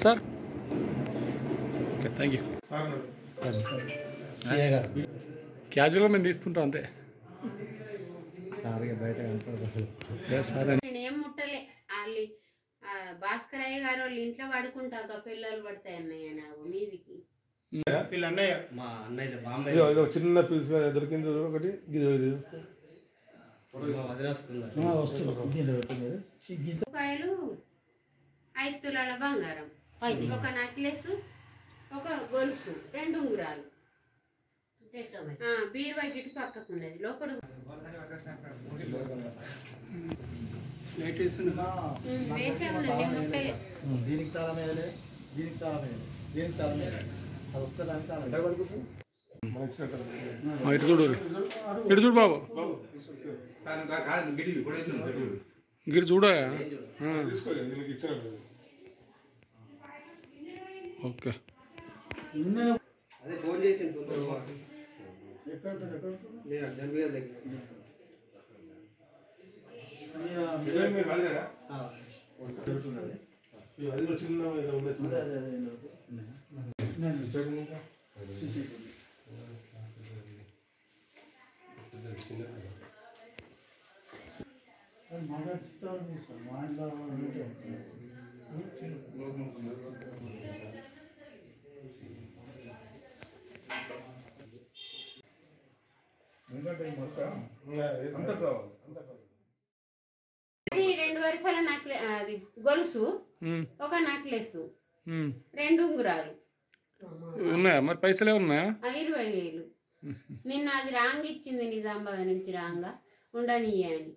Sir okay thank you. క్యాజువల్గా మేము తీసుకుంటాం అంతే. నేనేం ముట్టలే వాళ్ళు భాస్కరయ్య గారు వాళ్ళు ఇంట్లో పడుకుంటా పిల్లలు పడతాయి అన్నయ్య నాకు మీదికి. మా అన్నయ్య బాంబే చిన్న పీస్ దొరికింది ఒకటి రూపాయలు 5 తులాల బంగారం, ఒక నెక్లెస్, ఒక గొలుసు, 2 ఉంగురాలు, బీరువా గిట్టు పక్కకున్నది లోపల వేసే ఉన్నది ముట్టలే. దీనికి తాళం వేయలే, దీనికి తాళం వేయలే, దీనికి తాళం వేయలే, అది ఒక్కదానికి తాళం ఇటు చూడు, ఇటు చూడు బాబు, గిరి చూడ. ఓకే అదే ఫోన్ చేసి అది 2 వరుసల అది గొలుసు, ఒక నెక్లెస్, 2 ఉంగురాలు ఉన్నాయా? మరి పైసలే ఉన్నాయా? 20,000. నిన్న అది రాంగ్ ఇచ్చింది నిజామాబాద్ నుంచి రాంగా ఉండనియ్య అని.